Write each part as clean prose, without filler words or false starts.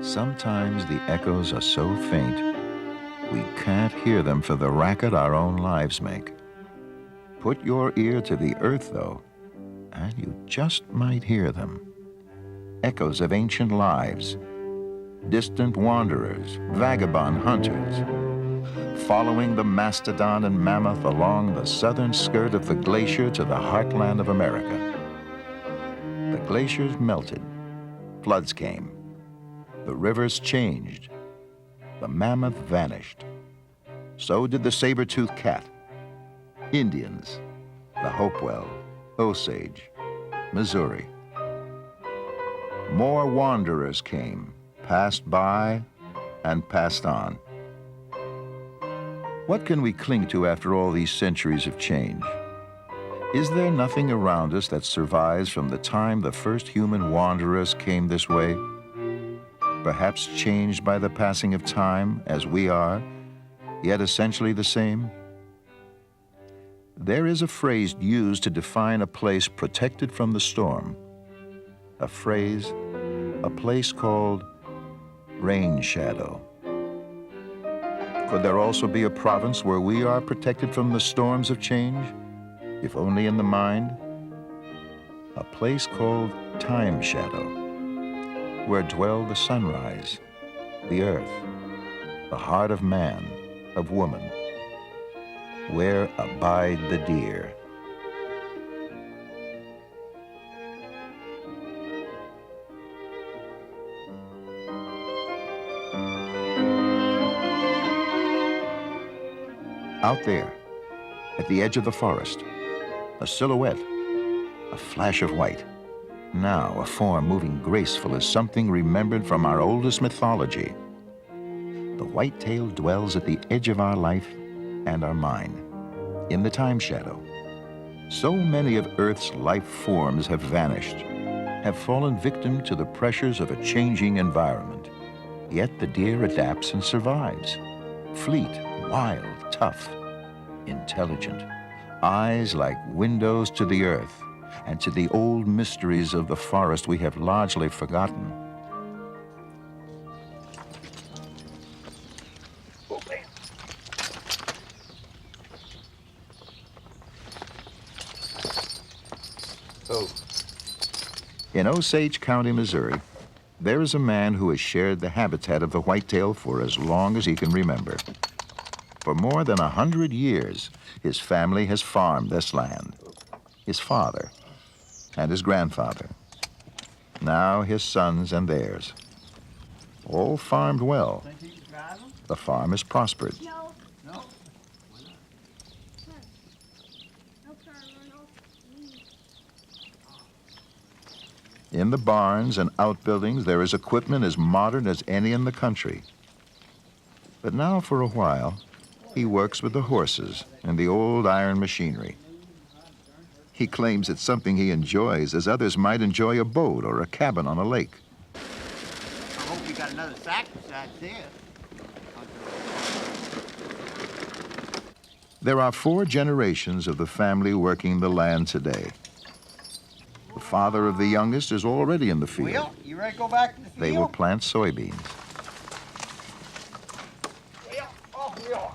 Sometimes the echoes are so faint, we can't hear them for the racket our own lives make. Put your ear to the earth, though, and you just might hear them. Echoes of ancient lives, distant wanderers, vagabond hunters, following the mastodon and mammoth along the southern skirt of the glacier to the heartland of America. The glaciers melted, floods came, the rivers changed, the mammoth vanished. So did the saber-toothed cat, Indians, the Hopewell, Osage, Missouri. More wanderers came, passed by, and passed on. What can we cling to after all these centuries of change? Is there nothing around us that survives from the time the first human wanderers came this way? Perhaps changed by the passing of time, as we are, yet essentially the same? There is a phrase used to define a place protected from the storm. A phrase, a place called rain shadow. Could there also be a province where we are protected from the storms of change, if only in the mind? A place called time shadow, where dwell the sunrise, the earth, the heart of man, of woman, where abide the deer. Out there, at the edge of the forest, a silhouette, a flash of white. Now a form moving graceful as something remembered from our oldest mythology. The whitetail dwells at the edge of our life and our mind, in the time shadow. So many of Earth's life forms have vanished, have fallen victim to the pressures of a changing environment. Yet the deer adapts and survives. Fleet, wild, tough, intelligent, eyes like windows to the earth and to the old mysteries of the forest we have largely forgotten. In Osage County, Missouri, there is a man who has shared the habitat of the whitetail for as long as he can remember. For more than 100 years, his family has farmed this land. His father and his grandfather. Now his sons and theirs. All farmed well. The farm has prospered. In the barns and outbuildings, there is equipment as modern as any in the country. But now, for a while, he works with the horses and the old iron machinery. He claims it's something he enjoys, as others might enjoy a boat or a cabin on a lake. I hope you got another sack besides this. There are 4 generations of the family working the land today. The father of the youngest is already in the field. Will, you ready to go back to the field? They will plant soybeans. Will, off we are.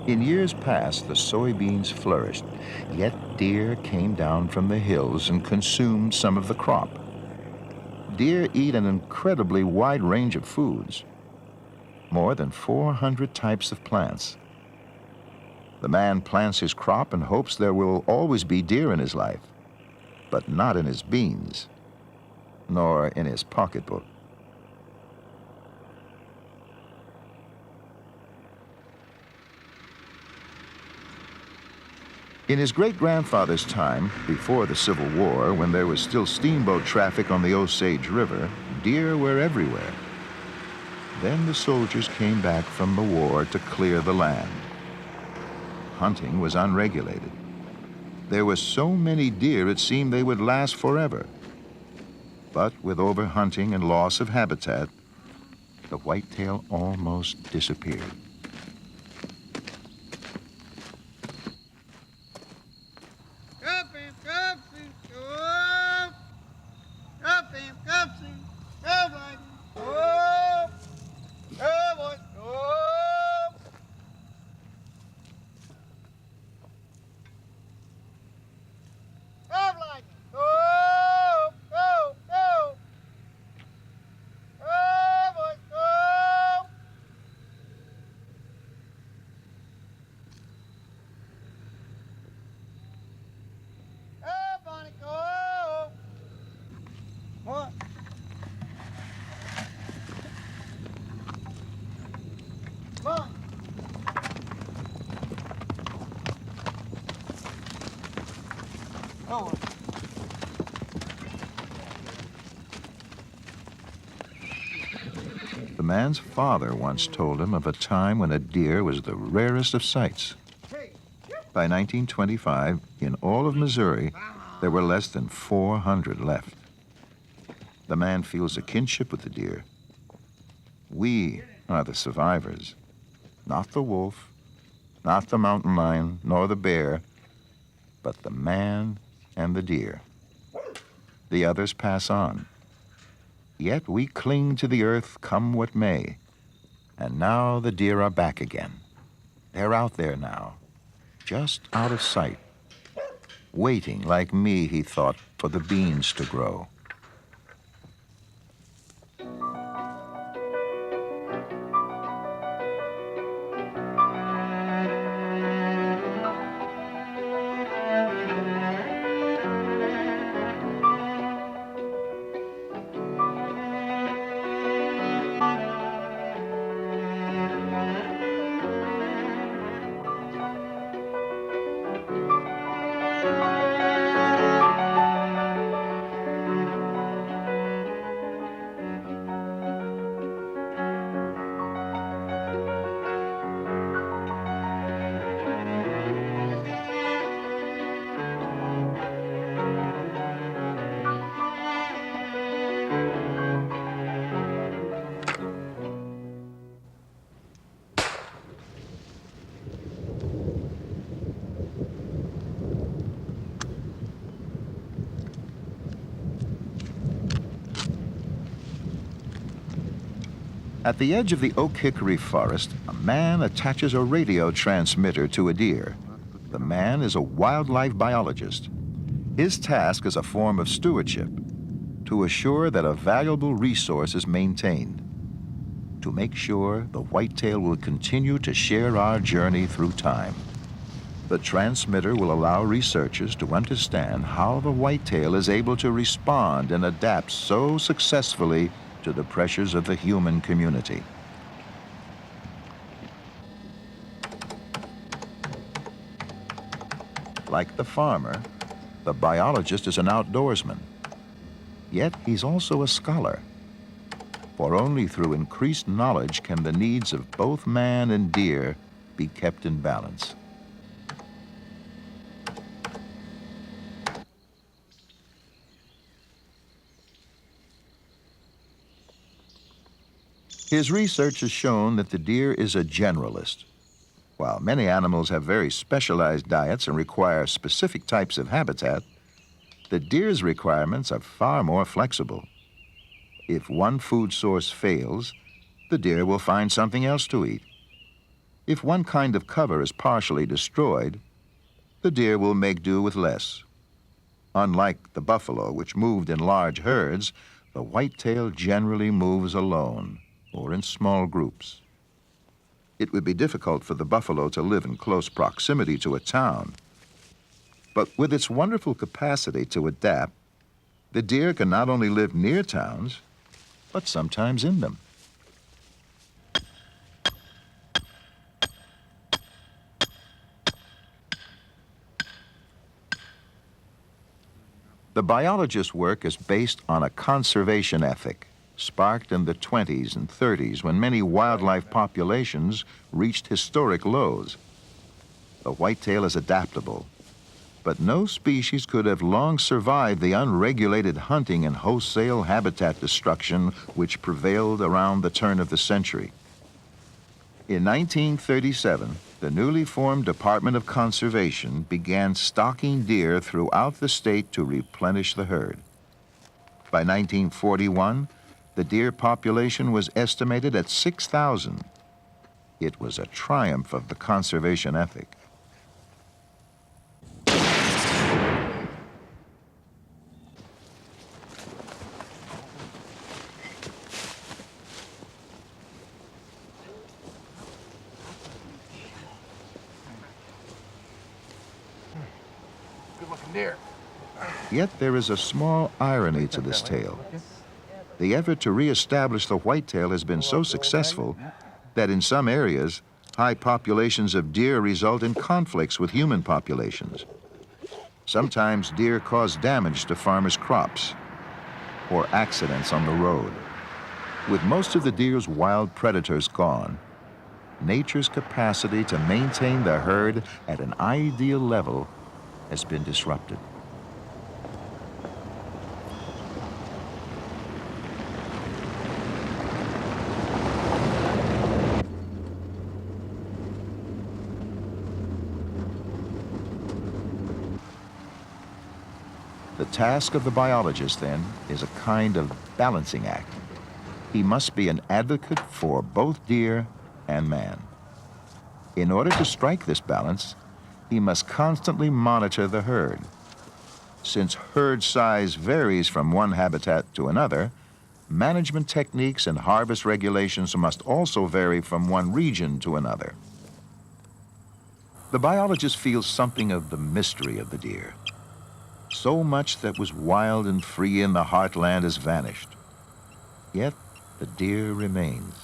In years past, the soybeans flourished, yet deer came down from the hills and consumed some of the crop. Deer eat an incredibly wide range of foods, more than 400 types of plants. The man plants his crop and hopes there will always be deer in his life, but not in his beans, nor in his pocketbook. In his great-grandfather's time, before the Civil War, when there was still steamboat traffic on the Osage River, deer were everywhere. Then the soldiers came back from the war to clear the land. Hunting was unregulated. There were so many deer it seemed they would last forever. But with overhunting and loss of habitat, the whitetail almost disappeared. The man's father once told him of a time when a deer was the rarest of sights. By 1925, in all of Missouri, there were less than 400 left. The man feels a kinship with the deer. We are the survivors, not the wolf, not the mountain lion, nor the bear, but the man and the deer. The others pass on. Yet we cling to the earth, come what may. And now the deer are back again. They're out there now, just out of sight, waiting like me, he thought, for the beans to grow. At the edge of the oak hickory forest, a man attaches a radio transmitter to a deer. The man is a wildlife biologist. His task is a form of stewardship, to assure that a valuable resource is maintained, to make sure the whitetail will continue to share our journey through time. The transmitter will allow researchers to understand how the whitetail is able to respond and adapt so successfully to the pressures of the human community. Like the farmer, the biologist is an outdoorsman. Yet he's also a scholar. For only through increased knowledge can the needs of both man and deer be kept in balance. His research has shown that the deer is a generalist. While many animals have very specialized diets and require specific types of habitat, the deer's requirements are far more flexible. If one food source fails, the deer will find something else to eat. If one kind of cover is partially destroyed, the deer will make do with less. Unlike the buffalo, which moved in large herds, the whitetail generally moves alone or in small groups. It would be difficult for the buffalo to live in close proximity to a town. But with its wonderful capacity to adapt, the deer can not only live near towns, but sometimes in them. The biologist's work is based on a conservation ethic, sparked in the 20s and 30s when many wildlife populations reached historic lows. The whitetail is adaptable, but no species could have long survived the unregulated hunting and wholesale habitat destruction which prevailed around the turn of the century. In 1937, the newly formed Department of Conservation began stalking deer throughout the state to replenish the herd. By 1941, the deer population was estimated at 6,000. It was a triumph of the conservation ethic. Good-looking deer. Yet there is a small irony to this tale. The effort to reestablish the whitetail has been so successful that in some areas, high populations of deer result in conflicts with human populations. Sometimes deer cause damage to farmers' crops or accidents on the road. With most of the deer's wild predators gone, nature's capacity to maintain the herd at an ideal level has been disrupted. The task of the biologist, then, is a kind of balancing act. He must be an advocate for both deer and man. In order to strike this balance, he must constantly monitor the herd. Since herd size varies from one habitat to another, management techniques and harvest regulations must also vary from one region to another. The biologist feels something of the mystery of the deer. So much that was wild and free in the heartland has vanished. Yet the deer remains.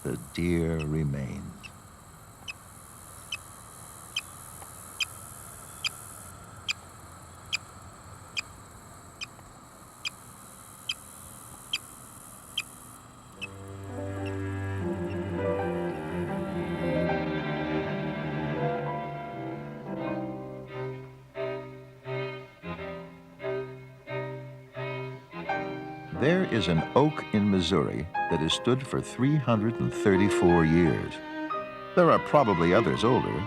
The deer remains. There is an oak in Missouri that has stood for 334 years. There are probably others older,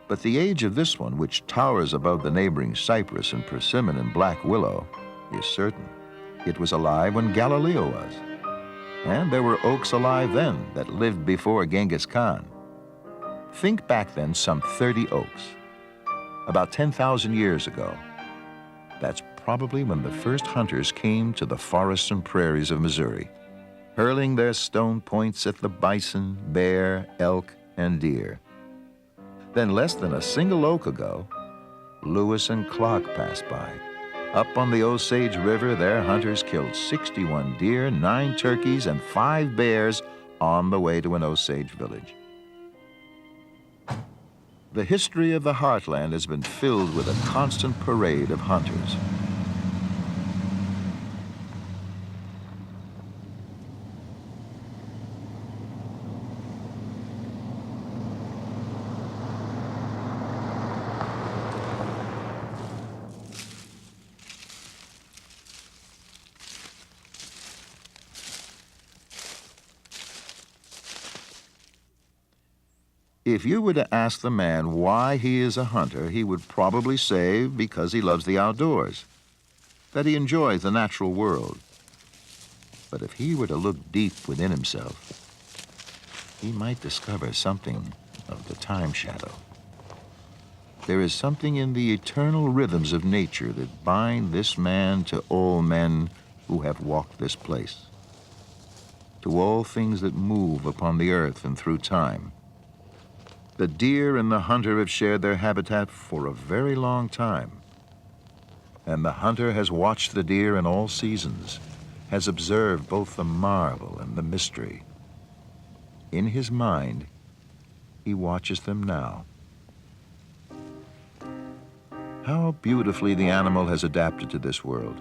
but the age of this one, which towers above the neighboring cypress and persimmon and black willow, is certain. It was alive when Galileo was, and there were oaks alive then that lived before Genghis Khan. Think back then some 30 oaks, about 10,000 years ago. That's probably when the first hunters came to the forests and prairies of Missouri, hurling their stone points at the bison, bear, elk, and deer. Then less than a single oak ago, Lewis and Clark passed by. Up on the Osage River, their hunters killed 61 deer, 9 turkeys, and 5 bears on the way to an Osage village. The history of the heartland has been filled with a constant parade of hunters. If you were to ask the man why he is a hunter, he would probably say because he loves the outdoors, that he enjoys the natural world. But if he were to look deep within himself, he might discover something of the time shadow. There is something in the eternal rhythms of nature that bind this man to all men who have walked this place, to all things that move upon the earth and through time. The deer and the hunter have shared their habitat for a very long time. And the hunter has watched the deer in all seasons, has observed both the marvel and the mystery. In his mind, he watches them now. How beautifully the animal has adapted to this world.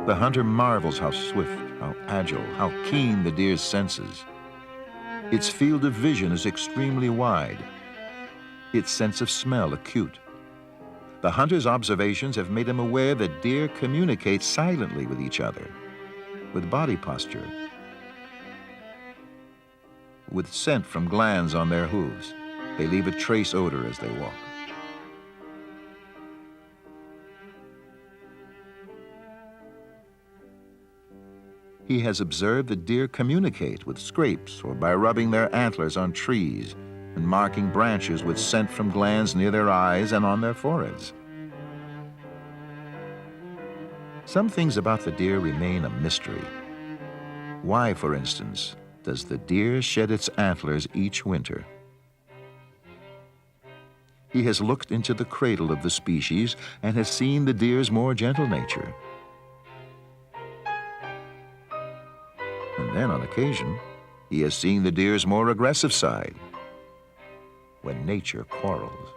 The hunter marvels how swift, how agile, how keen the deer's senses. Its field of vision is extremely wide, its sense of smell acute. The hunter's observations have made him aware that deer communicate silently with each other, with body posture, with scent from glands on their hooves. They leave a trace odor as they walk. He has observed that deer communicate with scrapes or by rubbing their antlers on trees and marking branches with scent from glands near their eyes and on their foreheads. Some things about the deer remain a mystery. Why, for instance, does the deer shed its antlers each winter? He has looked into the cradle of the species and has seen the deer's more gentle nature. And then, on occasion, he has seen the deer's more aggressive side, when nature quarrels.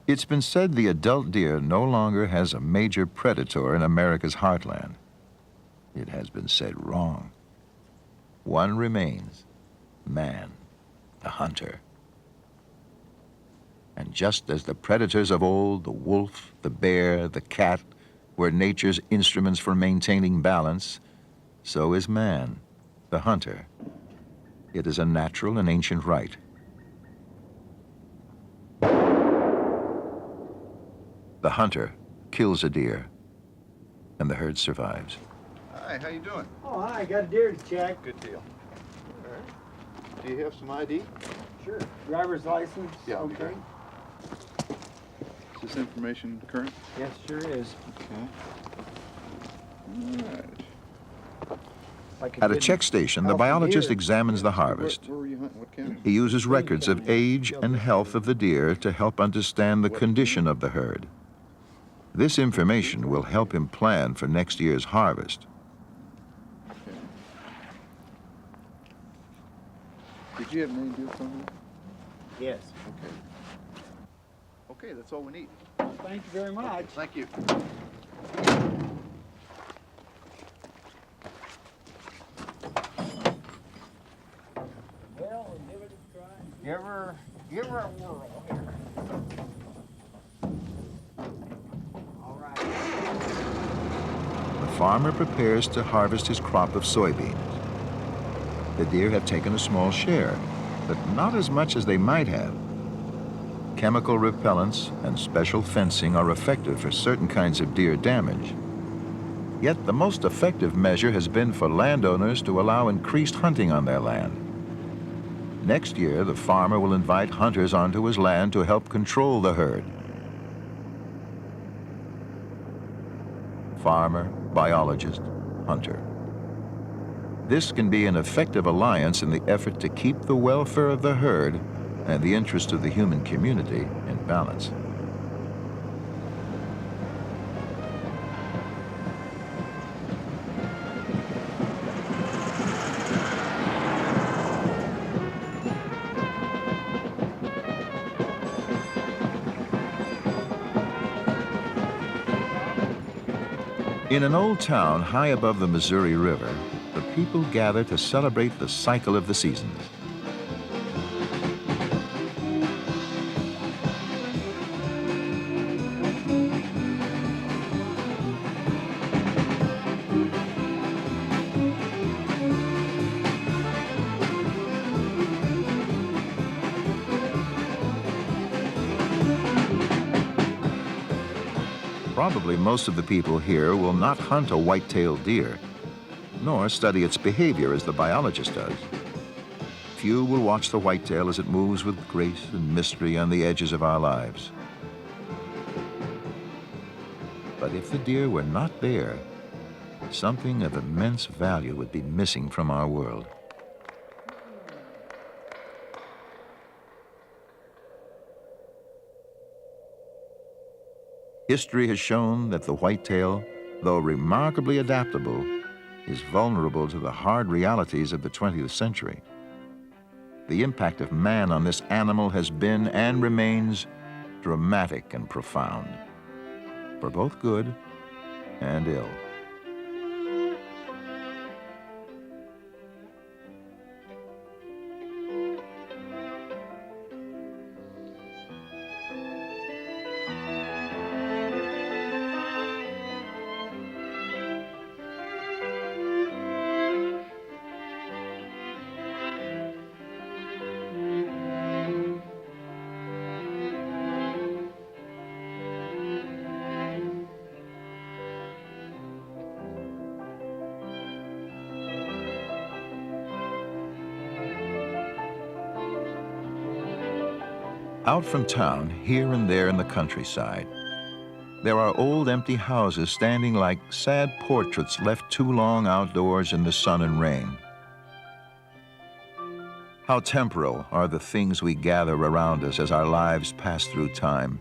It's been said the adult deer no longer has a major predator in America's heartland. It has been said wrong. One remains, man, the hunter. And just as the predators of old, the wolf, the bear, the cat, were nature's instruments for maintaining balance, so is man, the hunter. It is a natural and ancient right. The hunter kills a deer, and the herd survives. Hi, how you doing? Oh, hi, got a deer to check. Good deal. All right. Do you have some ID? Sure. Driver's license? Yeah, I'll be okay. back. Is this information current? Yes, sure is. Okay. All right. At a check station, the biologist examines the harvest. Where were you hunting? What county? He uses records of age and health of the deer to help understand the condition of the herd. This information will help him plan for next year's harvest. Okay. Did you have any deer from you? Yes. Okay. Okay, that's all we need. Thank you very much. Thank you. Well, we'll give it a try. Give her a whirl here. All right. The farmer prepares to harvest his crop of soybeans. The deer have taken a small share, but not as much as they might have. Chemical repellents and special fencing are effective for certain kinds of deer damage. Yet the most effective measure has been for landowners to allow increased hunting on their land. Next year, the farmer will invite hunters onto his land to help control the herd. Farmer, biologist, hunter. This can be an effective alliance in the effort to keep the welfare of the herd and the interest of the human community in balance. In an old town high above the Missouri River, the people gather to celebrate the cycle of the seasons. Probably most of the people here will not hunt a white-tailed deer, nor study its behavior as the biologist does. Few will watch the whitetail as it moves with grace and mystery on the edges of our lives. But if the deer were not there, something of immense value would be missing from our world. History has shown that the whitetail, though remarkably adaptable, is vulnerable to the hard realities of the 20th century. The impact of man on this animal has been and remains dramatic and profound, for both good and ill. Out from town, here and there in the countryside, there are old empty houses standing like sad portraits left too long outdoors in the sun and rain. How temporal are the things we gather around us as our lives pass through time.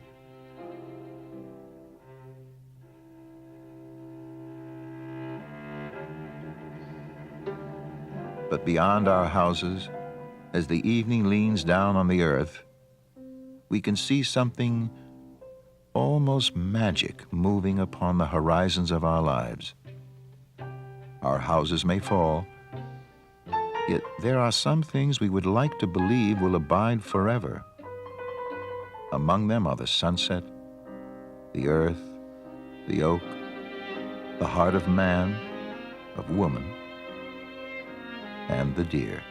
But beyond our houses, as the evening leans down on the earth, we can see something almost magic moving upon the horizons of our lives. Our houses may fall, yet there are some things we would like to believe will abide forever. Among them are the sunset, the earth, the oak, the heart of man, of woman, and the deer.